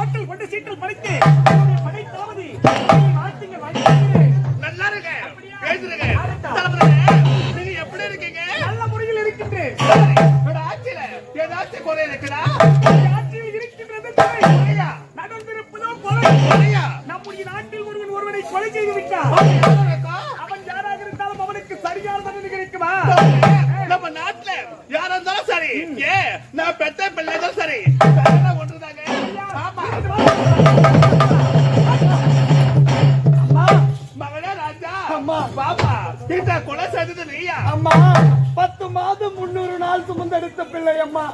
ஆட்கள் கொண்டு சீட்டில் படித்து படைத்தாவது நல்லா இருக்கு. நீங்க எப்படி இருக்கீங்க? நல்ல முறையில் இருக்கின்றேன். ஆட்சியில ஏதாச்சும் குறை இருக்குதா? ஆட்சியில் இருக்கின்றது நடந்திருப்பதோ கொலையா? நம்முடைய நாட்டில் ஒருவனை கொலை செய்து விட்டான். அவன் யாராக இருந்தாலும் அவனுக்கு சரியான தண்டனை கிடைக்குமா? நம்ம நாட்டுல யாரா இருந்தாலும் சரி, நான் பெத்த பிள்ளைதான் சரி, ஒன்றுதாங்க. மகனே ராஜா, பாப்பா இந்த கொலை செய்தது நீயா? அம்மா 10 மாதம் 300 நாள் சுமந்தெடுத்த பிள்ளை அம்மா.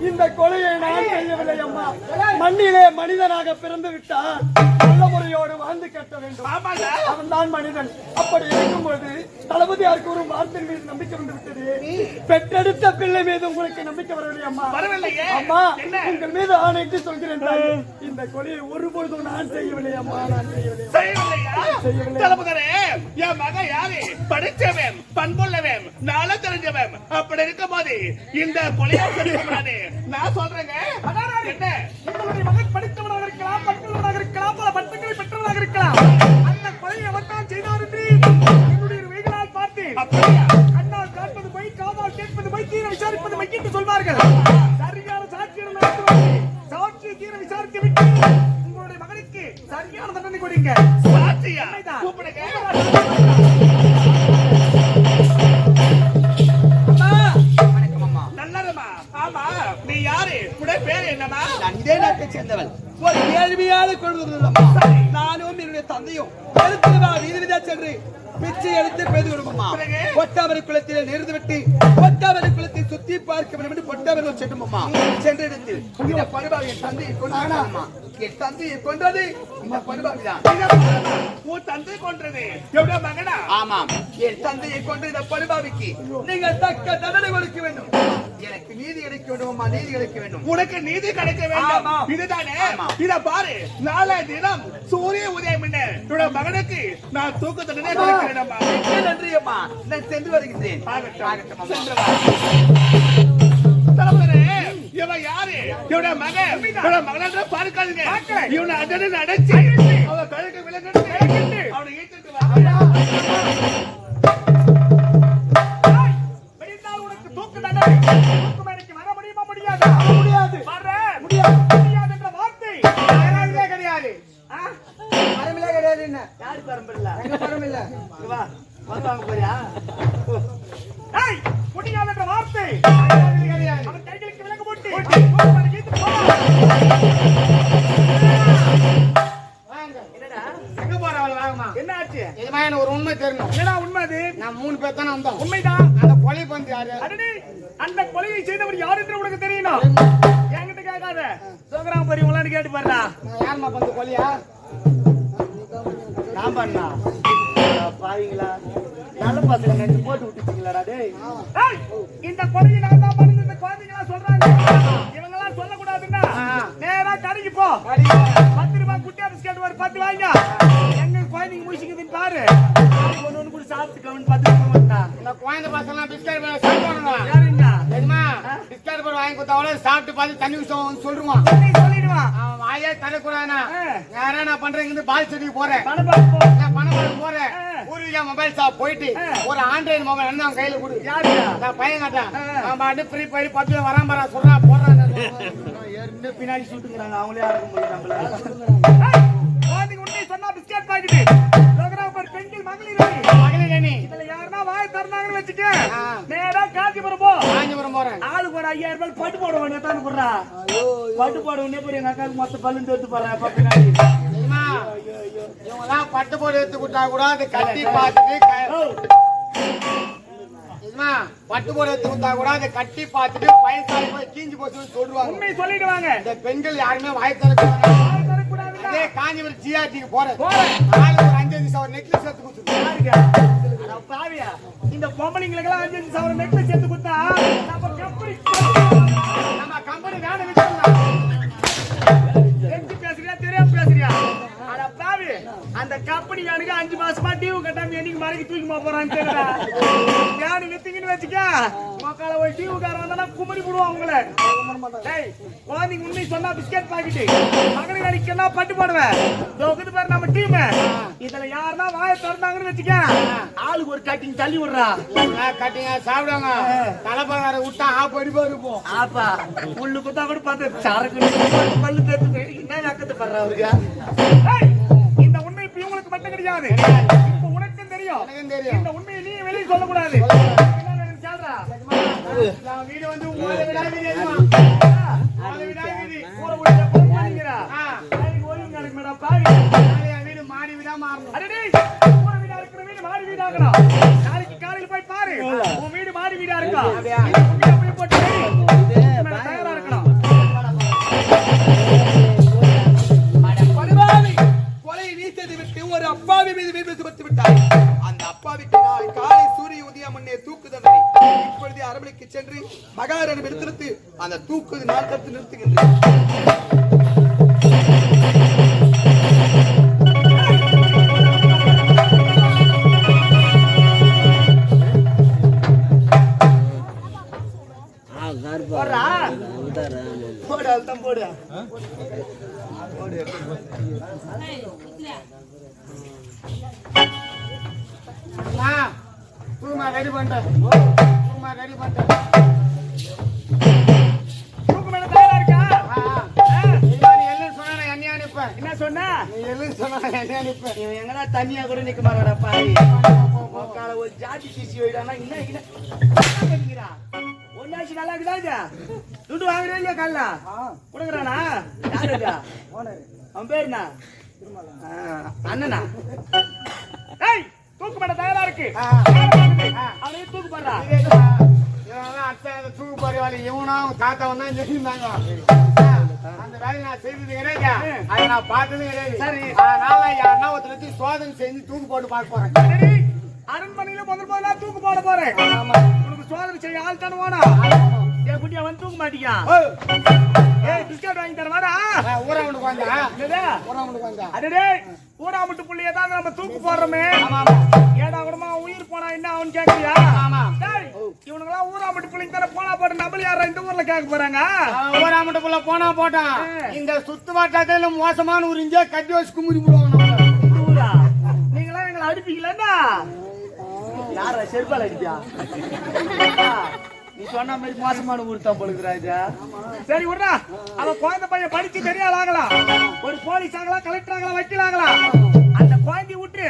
இந்த கொலையை நான் செய்யவில்லை அம்மா. மண்ணிலே மனிதனாக பிறந்து விட்டான், நல்ல முறையோடு வாழ்ந்து கட்ட வேண்டும். அவன் தான் மனிதன். அப்படி இருக்கும்போது தளபதியாருக்கு ஒரு வார்த்தையின் மீது நம்பிக்கை வந்து விட்டது. பெற்றெடுத்த பிள்ளை மீது உங்களுக்கு நம்பிக்கை வரவில்லை அம்மா. அம்மா, உங்கள் மீது ஆணையிட்டு சொல்கிறேன், இந்த கொலையை ஒருபொழுதும் நான் செய்யவில்லை அம்மா. நான் செய்யவில்லை. என் மகன் யாரு? படிச்சவன், பண்புள்ளவன், நாள தெரிஞ்சவன். அப்படி இருக்கும் போது இந்த கொலையா செய்யக்கூடாது. நான் சொல்றேங்க, என்ன உங்களுடைய மகன் படித்தவனாக இருக்கலாம், பண்புள்ளவனாக இருக்கலாம், பல பட்டங்களை பெற்றவனாக இருக்கலாம். அந்த கொலையை அவன் செய்தார் என்று என்னுடைய வெயிலால் பார்த்தேன். கண்ணால் காட்பது போய், காதால் கேட்பது போய், தீர விசாரிப்பது மை என்று சொல்வார்கள். சரியான சாட்சியை தீர விசாரித்து விட்டு உங்களுடைய மகனுக்கு சரியான தண்டனை கொடுங்க. சாட்சியா கூப்பிடுங்க. நீ யாரு? உடைய பேர் என்னமா? இதே நாட்டை சேர்ந்தவள். ஒரு கேள்வியான கொள்வது. நானும் என்னுடைய தந்தையும் வீதிவிதா சென்று பிச்சை எடுத்து பெய்து விடுமா. கொட்டாவரி குளத்தில் நிறுத்தி விட்டு கொட்டாவரி குளத்தை சுத்தி பார்க்க வேண்டும் என்று கொட்டாவரி சென்றுமா. சென்ற இடத்தில் இந்த பருவாவை என் தந்தையை கொண்டாடாமா. என் தந்தையை கொன்றது இந்த பருவாவிதான். உன் தந்தை கொன்றது எவ்வளவு மகனா? ஆமாம், என் தந்தையை கொண்டு இந்த பருவாவிக்கு நீங்கள் தக்க தண்டனை கொடுக்க வேண்டும். எனக்கு நீதி கிடைக்க வேண்டுமா? நீதி கிடைக்க வேண்டும். உனக்கு நீதி கிடைக்க வேண்டும். இதுதானே? இத பாரு, நாளை தினம் சூரிய உதயம் என்ன என்னோட மகனுக்கு நான் தூக்கு தண்டனை கொடுக்கிறேன். நன்றி அம்மா, நான் சென்று வருகின்றேன். இவன் யாரு? இவன மகன். இவன மகன் பார்க்காதீங்க. இவனை அடனு அடைச்சு அவன் கழுக்கு விலங்கிட்டு அவனை ஈட்டுட்டு வா. உனக்கு தூக்கு தண்டனை. தூக்கு மேடைக்கு வர முடியுமா? முடியாது. முடியாது. முடியாது என்ற வார்த்தை யாராலே கிடையாது. மரமில்லை கிடையாது. என்ன யாரு பரம்பில்ல? எங்க மரமில்லை. வா வாங்க போறியா? ஏய், முடியாது என்ற வார்த்தை கிடையாது. அவன் கைகளுக்கு விலங்கு போட்டு என்னடா எங்க போறவள வாங்கமா? என்ன ஆச்சு? இதுமா எனக்கு ஒரு உண்மை தெரியணும். என்னடா உண்மை அது? நான் 3 பேர் தானே வந்தோம். உண்மைதான். அந்த கொலை பண்ணி யாரு? அடடே, அந்த கொலையை செய்தவர் யார் என்று உனக்கு தெரியணும். என்கிட்ட கேட்காத, சோகராம பெரியவங்களான்னு கேட்டு பாருடா. யாருமா பண்ண கொலையா? நான் பண்ணா பாவீங்களா? நல்ல பசங்க நெஞ்சு போட்டு விட்டுட்டீங்களாடா டேய். இந்த கொலையை நான் தான் பண்ணி இந்த குழந்தைங்களா சொல்றாங்க. இவங்கெல்லாம் சொல்லக்கூடாதுன்னா நேரா கடைக்கு போ. 10 ரூபாய் குட்டியா பிஸ்கட் ஒரு 10 வாங்க. எங்க குழந்தைங்க முடிச்சுக்குதுன்னு பாரு. ஒன்னு கூட சாப்பிட்டு கவன் 10 ரூபாய் வந்தா. இந்த குழந்தை பசங்க பிஸ்கட் சாப்பிடுவாங்க. யாருங்க? தெரியுமா? பிஸ்கட் போய் வாங்கி கொடுத்தவள சாப்பிட்டு பார்த்து தண்ணி விஷயம் சொல்லுவான். சொல்லிடுவான். அவன் வாயே தரக்கூடாதுனா யாரா நான் பண்றேன், இங்க பால் செடிக்கு போறேன், பணம் பார்க்க போறேன். ஊருக்கு மொபைல் ஷாப் போயிட்டு ஒரு ஆண்ட்ராய்டு மொபைல் வந்து அவன் கையில கொடு. யாருங்க? நான் பையன் காட்டான். அவன் பாட்டு ஃப்ரீ போய் 10 வரான் பாரா சொல்றான் போடுறான். பின்னாடி சுட்டுக்கிறாங்க. அவங்களே யாருக்கும் போய் நம்மள உண்மை சொன்னா பிஸ்கட் பாக்கெட் பெண்கள் மகளிரணி இதுல யாருன்னா வாய் தரனாங்கன்னு வச்சுக்க, நேரா காஞ்சிபுரம் போ. காஞ்சிபுரம் போறேன். ஆளுக்கு ஒரு 5000 ரூபாய் பட்டு போடுவானே தான் போடுறா. பட்டு போடுவனே போய் எங்க அக்காவுக்கு மொத்த பல்லுன்னு எடுத்து போறேன். பின்னாடி இவங்கெல்லாம் பட்டு போடு எடுத்து கொடுத்தா கூட அதை கட்டி பார்த்துட்டு பட்டு போட எடுத்து கொடுத்தா கூட அதை கட்டி பார்த்துட்டு வயசாகி போய் கீஞ்சி போச்சுன்னு சொல்லுவாங்க. உண்மை சொல்லிடுவாங்க. இந்த பெண்கள் யாருமே வாய் தரக்கூடாது. அதே காஞ்சிபுரம் ஜிஆர்டிக்கு போறேன். நாளைக்கு ஒரு 5 சவரன் நெக்லஸ் எடுத்து கொடுத்துருக்காங்க. பாவியா, இந்த பொம்பளைங்களுக்கெல்லாம் 5 சவரன் நெக்லஸ் எடுத்து கொடுத்தா நம்ம கம்பெனி வேலை விட்டுலாம். பேசுறியா தெரியாம பேசுறியா? அட பாவி, அந்த கம்பெனி வேனுக்கு 5 மாசமா டியூ கட்டாம என்னைக்கு மறைக்கு தூக்கி போறான்னு தெரியல. வேனு வித்தீங்கன்னு வச்சுக்க மக்களை ஒரு டியூ கார வந்தா குமரி போடுவான் உங்களை. டேய் குழந்தைங்க உண்மை சொன்னா பிஸ்கட் பாக்கெட்டு மகனுக்கு அடிக்கனா பட்டு போடுவேன். தொகுது பாரு நம்ம டீம். இதுல யாருன்னா வாயை திறந்தாங்கன்னு வச்சுக்க ஆளுக்கு ஒரு கட்டிங் தள்ளி விடுறா. கட்டிங்க சாப்பிடுவாங்க. தலைப்பகார விட்டா ஆப் அடிப்பா இருப்போம். ஆப்பா முள்ளு குத்தா கூட பார்த்து சரக்கு பல்லு தேத்து என்ன நக்கத்து பண்ற அவருக்கு. இந்த உண்மை இப்ப இவங்களுக்கு மட்டும் கிடையாது, இப்ப உனக்கும் தெரியும். இந்த உண்மையை நீ வெளியே சொல்லக்கூடாது. வீடு வந்து உங்களை விட வீடு மாடி விடா மாறணும். நாளைக்கு காலையில் போய் பாரு உன் வீடு மாடி வீடா இருக்கா. போட்டு தயாரா இருக்கணும். கொலை நீத்தது விட்டு ஒரு அப்பாவி மீது வீடு சுமத்து விட்டார். அந்த அப்பாவிக்கு நாளை காலை சூரிய உதயம் முன்னே தூக்கு தண்டனை. இப்பொழுது அரண்மனைக்கு சென்று மகாராணி எடுத்து அந்த தூக்கு நாள் தடுத்து நிறுத்துகின்றேன். தூமா ரெடி பண்ணிட்டேன். தூமா ரெடி பண்ணிட்டேன். தூக்கு மேல தயாரா இருக்கா? சொன்ன என்னையா நிப்பேன். என்ன சொன்னா நீ எல்லாம் சொன்ன என்னையா நிப்பேன். இவன் எங்கடா தண்ணியா கூட நிக்க மாட்டாடா பாய். மக்கால ஒரு ஜாதி சிசி வைடானா என்ன பண்ணிக்கிறா. ஒன்னாச்சு நல்லா இருக்குதா? துட்டு வாங்குறே இல்லையா கல்ல கொடுக்குறானா? யாருடா அவன் பேருனா அண்ணனா? ஏய் தூக்கு பண்ண தயாரா இருக்கு. அவனையும் தூக்கு பண்றா. தூக்கு பரவாயில்ல. இவனும் தாத்தாவும் தான் செஞ்சிருந்தாங்க. அந்த வேலையை நான் செய்தது கிடையாது. அதை நான் பார்த்தது கிடையாது. சரி அதனால யாருன்னா ஒருத்தருக்கு சோதனை செஞ்சு தூக்கு போட்டு பார்க்க போறேன். அரண்மனையில முதல்ல தூக்கு போட போறேன். உனக்கு சோதனை செய்ய ஆள் தானே என் குட்டியா வந்து தூக்க மாட்டியா? ஏய் பிஸ்கட் வாங்கி தர வாடா. ஊராவுக்கு வந்தா என்னடா ஊராவுக்கு வந்தா அடடே ஊடாமட்டு புள்ளைய தான் நம்ம தூக்கு போடுறோமே. ஏடா கூடமா உயிர் போனா என்ன அவன் கேக்குறியா? டேய் இவனுங்கலாம் ஊராமட்டு புள்ளைங்க தர போனா போட்டு நம்மள யாரா இந்த ஊர்ல கேட்க போறாங்க? ஊராமட்டு புள்ள போனா போட்டான். இந்த சுத்து வட்டாரத்துல மோசமான ஒரு இங்கே கட்டி வச்சு கும்பிடி போடுவாங்க. ஊரா நீங்களா எங்களை அடிப்பீங்களா? யாரா செருப்பால் அடிப்பியா? நீ சொன்ன மாதிரி மோசமான ஊர் தான் பொழுதுறாஜா. சரி விடுறா. அவன் குழந்தை பையன் படிச்சு தெரியாத ஆகலாம், ஒரு போலீஸ் ஆகலாம், கலெக்டர் ஆகலாம், வக்கீல் ஆகலாம். அந்த குழந்தைய விட்டு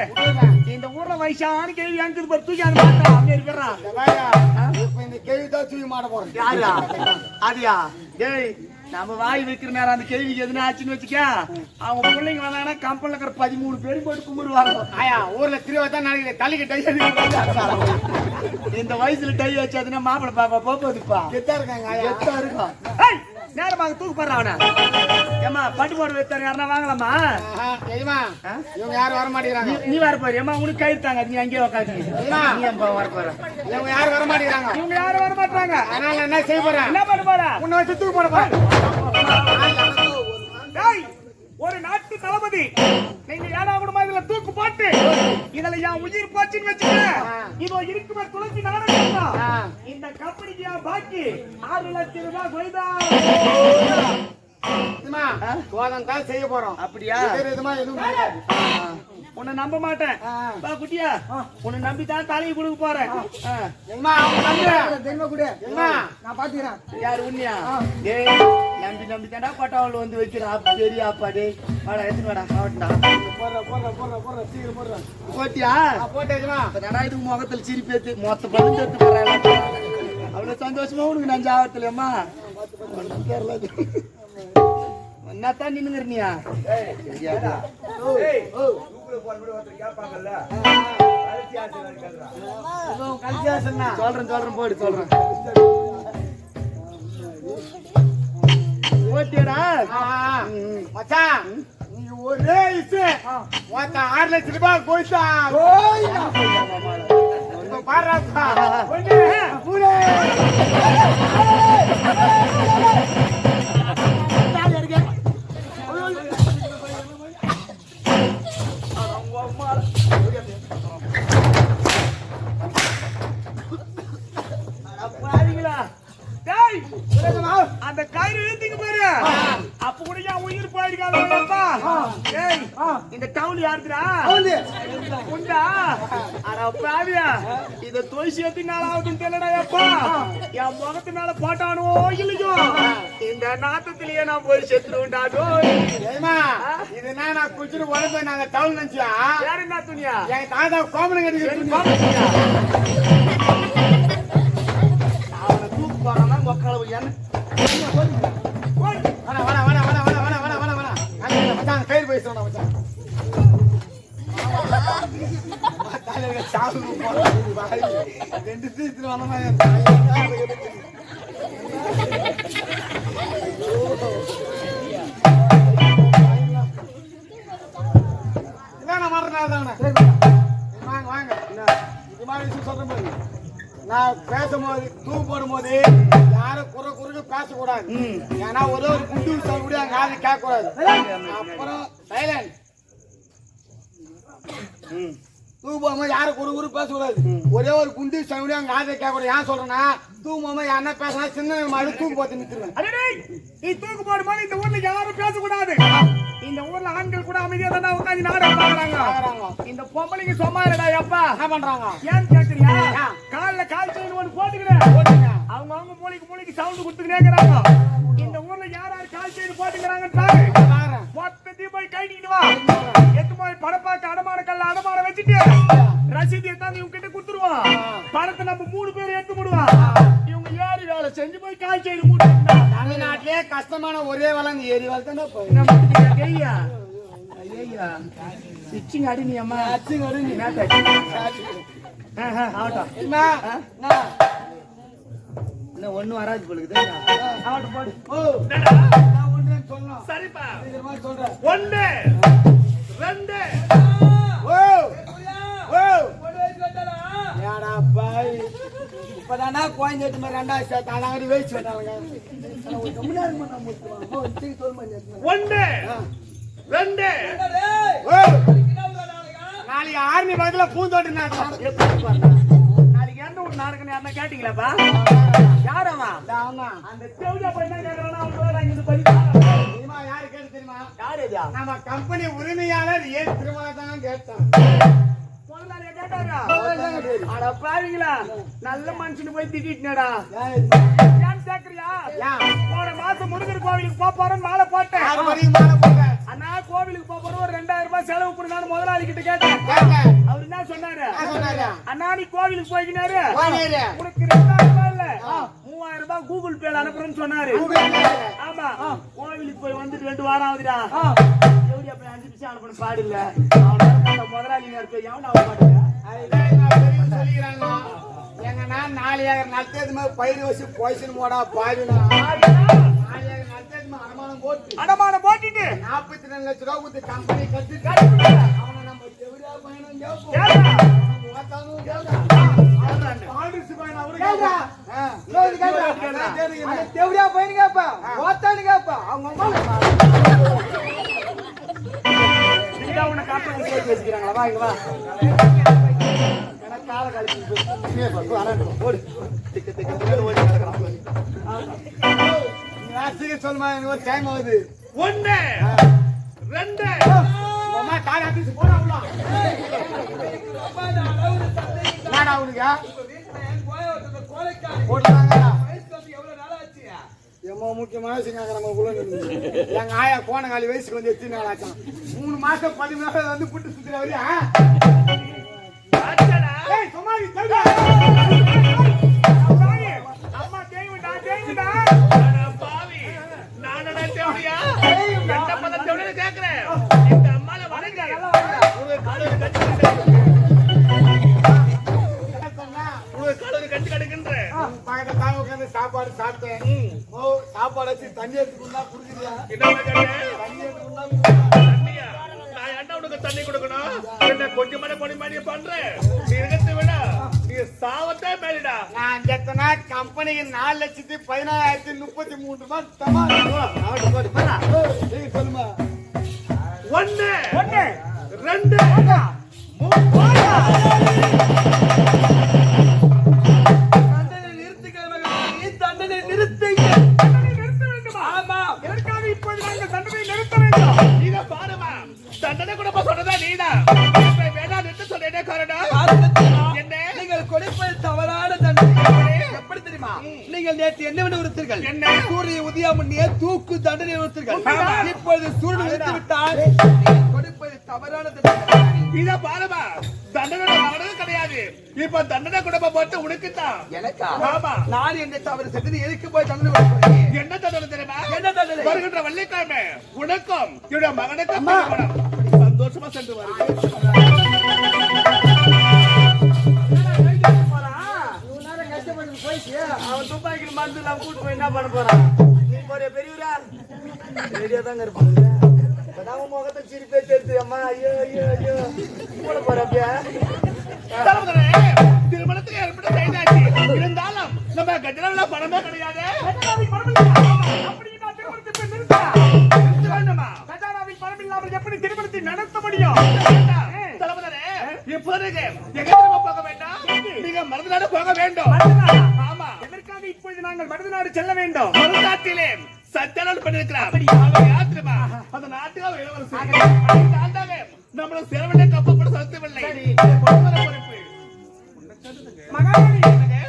இந்த ஊர்ல வயசான கேள்வி அங்குது பாரு தூக்கி அது மாட்டா அப்படி இருக்கிறான். இந்த கேள்வி தான் தூக்கி மாட்ட போறேன். யாரா அதியா? டேய் நம்ம வாய் வைக்கிற நேரம் அந்த கேள்விக்கு எதுனா ஆச்சுன்னு வச்சுக்க அவங்க பிள்ளைங்க வந்தாங்கன்னா கம்பெனில இருக்கிற 13 பேரும் போட்டு கும்பிடுவாங்க. ஆயா ஊர்ல திருவத்தான் நாளைக்கு தலைக்கு டை இந்த வயசுல டை வச்சாதுன்னா மாப்பிள்ளை பாப்பா போகுதுப்பா. கெத்தா இருக்காங்க. எத்தா இருக்கும். நேரமாக தூக்கு போடுற அவனை. ஏமா பட்டு போட வைத்தாரு யாருன்னா வாங்கலாமா? இவங்க யாரும் வர மாட்டேங்கிறாங்க. நீ வர போற ஏமா உனக்கு கயிறுத்தாங்க நீ அங்கேயே உட்காந்து நீ வர போற. இவங்க யாரும் வர மாட்டேங்கிறாங்க. இவங்க யாரும் வர மாட்டாங்க. அதனால என்ன செய்ய போறேன்? என்ன பண்ண போற? உன்னை வச்சு தூக்கு போட போறேன். ஒரு நாட்டு தளபதி நீங்க ஏடா கூடமா இதுல தூக்கு போட்டு இதுல என் உயிர் போச்சுன்னு வச்சுக்க இதோ இருக்குமே துளசி நாடகம். இந்த கம்பெனிக்கு பாக்கி 6 லட்சம் ரூபாய் கொய்தா. செய்ய போறோம். அப்படியா? எதுவும் உன்னை நம்ப மாட்டேன் பா குட்டியா. உன்னை நம்பித்தான் தலையை கொடுக்க போறேன். நான் பாத்துக்கிறேன். யாரு உன்னியா? டேய் நம்பி நம்பித்தாண்டா பட்டாவல் வந்து வைக்கிறான். பெரிய அப்பா டேய் வாடா எடுத்து வாடா சாப்பிட்டா போட்டியா? நடா இது முகத்தில் சிரிப்பேத்து மொத்த பழுந்து எடுத்து போறாங்க. அவ்வளவு சந்தோஷமா உனக்கு நான் ஜாவத்திலம்மா என்னத்தான் நின்னுங்கிறனியா? சொல்றேன் போடு சொல்றேன். ஓட்டியடா மச்சான் நீங்க ஒரே இசை 6 லட்சம் ரூபாய் போயிட்டா பாருப்பா. அந்த கயிறு இழுத்தீங்க பாரு அப்ப கூட என் உயிர் போயிருக்காதப்பா ஏய் இந்த டவுன் யாருக்குடா உண்டா அட பாவியா இத தோசி எத்தி நாளாவதுன்னு தெரியலடா அப்பா என் முகத்து மேல போட்டானோ இல்லையோ இந்த நாத்தத்திலேயே நான் போய் செத்துருவேன்டா இது நான் குடிச்சிட்டு உடம்பு நாங்க டவுன் நினைச்சியா வேற என்ன துணியா எங்க தாத்தா கோமரம் கட்டி அவனை தூக்கு போறானா மக்களை கயிறு பேசுறோம் ரெண்டு சீத்துல வாங்க வாங்க இது மாதிரி விஷயம் சொல்றேன் பாருங்க நான் பேசும்போது தூக்கு போடும்போது யாரும் குறுக்க பேசக்கூடாது ஏன்னா ஒரே ஒரு குண்டு சொல்லக்கூடிய அங்க ஆளு கேட்க கூடாது அப்புறம் சைலண்ட் தூக்கு போகும்போது யாரும் குறு பேசக்கூடாது ஒரே ஒரு குண்டு சொல்லக்கூடிய அங்க ஆளு கேட்க கூடாது ஏன் சொல்றேன்னா தூக்கு போகும்போது யாருன்னா பேசினா சின்ன மாதிரி தூக்கு போட்டு நிறுத்துருவேன் நீ தூக்கு போடும்போது இந்த ஊர்ல யாரும் பேசக்கூடாது இந்த ஊர்ல ஆண்கள் கூட அமைதியா தான் உட்காந்து நாடகம் பாக்குறாங்க இந்த பொம்பளைங்க சும்மா இல்லடா அப்பா என்ன பண்றாங்க ஏன் கேக்குறியா கால்ல கால் செயின் ஒன்று போட்டுக்கிறேன் அவங்க மூளைக்கு சவுண்ட் கொடுத்துக்கிட்டே இருக்கிறாங்க இந்த ஊர்ல யார் கால் செயின் போட்டுக்கிறாங்கன்னு மொத்தத்தையும் போய் கைட்டிட்டு வா எத்து போய் படப்பாக்க அடமான வச்சுட்டு ரசீதியை தான் இவங்க கிட்ட கொடுத்துருவான் பணத்தை நம்ம 3 பேர் எடுத்து போடுவான் இவங்க ஏறி வேலை செஞ்சு போய் கால் செயின் மூட்டு தமிழ்நாட்டிலே கஷ்டமான ஒரே வேலை இந்த ஏரி வேலை தான் ஐயா ஐயா சிச்சிங் அடி நீ அம்மா அச்சிங் அடி நீ ஆகட்டும் இன்னும் ஒண்ணும் வராது போலுக்குது ஆகட்டும் போடு நான் ஒன்று சொல்லணும் சரிப்பா சொல்றேன் 1 2 ஓ ஓ யாரா பாய் இப்பதானா கோயந்து எடுத்து மாதிரி ரெண்டாவது சேர்த்து அழகாடி வயசு வந்தாங்க 1 2 நாளைக்கு ஆர்மி பக்கத்துல பூந்தோட்டு நாளைக்கு எந்த ஒரு நாடுக்கு யாருன்னா கேட்டீங்களாப்பா யாரவா அந்த தேவதா போய் என்ன கேட்கறானா அவங்க இங்க தெரியுமா யாரு கேட்டு தெரியுமா யாரு இது நம்ம கம்பெனி உரிமையாளர் ஏன் திருமணத்தான் கேட்டான் முதலாளியா கேட்டாரா அட பாவிங்களா நல்ல மனுஷன் போய் திட்டிட்டேடா ஏன் கேக்குறியா போன மாசம் முருகர் கோவிலுக்கு போறோம் மாலை போட்டேன் அண்ணா கோவிலுக்கு போறோம் ஒரு 2000 ரூபாய் செலவு பண்ணான்னு முதலாளி கிட்ட கேட்டேன் அவர் என்ன சொன்னாரு அண்ணா நீ கோவிலுக்கு போய்க்கினாரு உனக்கு 2000 ரூபாய் இல்ல 3000 ரூபாய் கூகுள் பேல அனுப்புறேன்னு சொன்னாரு ஆமா கோவிலுக்கு போய் வந்துட்டு 2 வாரம் ஆகுதுடா எப்படி அப்படி 5 நிமிஷம் அனுப்பணும் பாடு இல்ல அவன் முதலாளி இருக்க எவன் அவன் பாடுங்க சொல்லிக்கிறாங்க எங்க நான் 4 ஏக்கர் நட்டது மாதிரி பயிர் வச்சு போய்ச்சுன்னு போடா பாருனா 4 ஏக்கர் நட்டது மாதிரி அடமானம் போட்டுட்டு 42 லட்சம் ரூபாய் கொடுத்து கம்பெனி கட்டி அவனை நம்ம செவிடா பயணம் தேவடியா பையனு கேப்பா ஓத்தானு கேப்பா அவங்க உன்னை காப்பி சேர்த்து வச்சுக்கிறாங்களா வா இங்க வா கால கழிச்சு ஓடு சொல்லுமா எனக்கு ஒரு டைம் ஆகுது 1 2 அம்மா கால் ஆபீஸ் போடா உள்ள நாடா உனக்கு போடுறாங்கடா எம்மோ முக்கியமான விஷயம் நம்ம உள்ள எங்க ஆயா போன காலி வயசுக்கு வந்து எத்தனை நாள் ஆச்சான் 3 மாசம் 10 மாசம் வந்து புட்டு சுத்துற வரையா ஏய் சும்மாடி தள்ளு அம்மா தேய்விடா பாவி நானடா தேவடியா எந்த பத தேவடியா கேக்குறேன் இந்த அம்மால வணங்க ஒரு காலோட கட்டி கடுக்கின்ற பக்கத்துல தாங்க உட்கார்ந்து சாப்பாடு சாப்பிட்டேன் ஓ சாப்பாடு வச்சு தண்ணி எடுத்துக்குண்டா குடிக்கிறியா என்ன கேட்டேன் தண்ணி எடுத்துக்குண்டா தண்ணியா நான் என்ன உனக்கு தண்ணி கொடுக்கணும் என்ன கொஞ்சம் மணி பண்றேன் நீ இருக்கத்தை விட நீ சாவத்தே மேலிடா நான் எத்தனை கம்பெனிக்கு 4,16,033 ரூபாய் தமாஷ் சொல்லுமா 1 2 3 தண்டனை நிறுத்து நீங்கள் நேற்று என்னவென்று உறுத்தீர்கள்? என்ன? சூரிய உதயமுன்னே தூக்கு தண்டனை உறுத்தீர்கள். ஆமா. இப்பொழுது சூரியன் உதித்து விட்டால் நீங்கள் கொடுப்பது தவறான தண்டனை. இத பாருமா, தண்டனை வாங்கினது கிடையாது. இப்ப தண்டனை கொடுப்ப போட்டு உனக்குத்தான். எனக்கா? ஆமா. நான் என்ன தவறு செய்தது? எதுக்கு போய் தண்டனை கொடுக்கிறீங்க? என்ன தண்டனை தெரியுமா? என்ன தண்டனை? வருகின்ற வெள்ளிக்கிழமை உனக்கும் என்னுடைய மகனுக்கும் திருமணம். சந்தோஷமா சென்று வருகிறேன். அவன் துப்பாக்கி மருந்து எல்லாம் கூட்டு போய் என்ன பண்ண போறான்? நீ போறிய பெரியவரா ரெடியா தாங்க இருப்பாங்க. இப்பதான் முகத்தை சிரிப்பே தெரியுது. அம்மா ஐயோ ஐயோ ஐயோ கூட போற அப்படியா? தலைவரே, திருமணத்துக்கு ஏற்பட்ட செய்தாச்சு. இருந்தாலும் நம்ம கஜனாவில பணமே கிடையாது. நிறுத்த வேண்டுமா? எப்படி திருமணத்தை நடத்த முடியும்? தலைவரே, இப்போதைக்கு எங்க திரும்ப போக வேண்டாம். நீங்க மருதநாடு போக வேண்டும். ஆமா. எதற்காக இப்பொழுது நாங்கள் மருதநாடு செல்ல வேண்டும்? மருதநாட்டிலே சத்தியானோடு பண்ணிருக்கிறார். அவர் யார் தெரியுமா? அந்த நாட்டுக்கு அவர் இளவரசர். இந்த ஆண்டாக நம்மளும் சேர வேண்டிய கப்பல் கூட செலுத்தவில்லை. பொறுப்பு. மகாராணி,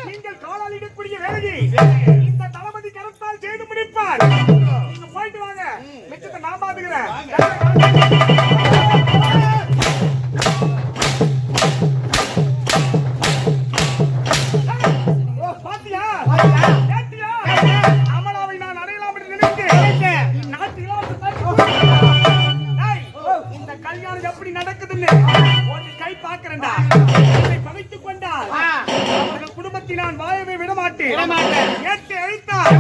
நீங்கள் காலால் இடக்கூடிய வேலையை இந்த தளபதி கருத்தால் செய்து முடிப்பார். நீங்க போயிட்டு வாங்க, மிச்சத்தை நான் பாத்துக்கிறேன். பாத்தியா? கேட்டியா? அமலாவை நான் அடையலாம் என்று நினைத்தேன். இந்நாட்டு இளவரசர் இந்த கல்யாணம் எப்படி நடக்குதுன்னு ஒரு கை பாக்குறேன்டா. என்னை பகைத்துக் கொண்டால் அவர்கள் குடும்பத்தை நான் வாயவே விட மாட்டேன். ஏற்று அழித்தால்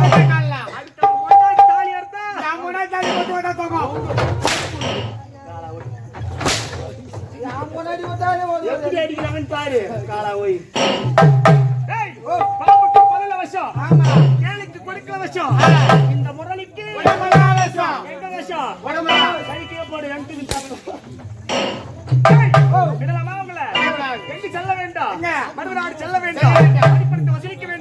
அடுத்த முன்னாடி தாலி அறுத்தா எப்படி அடிக்கிறாங்கன்னு பாரு. காலா ஓய். டேய், பாம்புக்கு பல்ல விஷம், கேளுக்கு கொடுக்கல விஷம், இந்த முரளிக்கு எங்க விஷம்? சைக்கிள போடு, எனக்கு விடலாமா உங்களை? எங்கு செல்ல வேண்டும்? மறுநாடு செல்ல வேண்டும். அடிப்படத்தை வசூலிக்க வேண்டும்.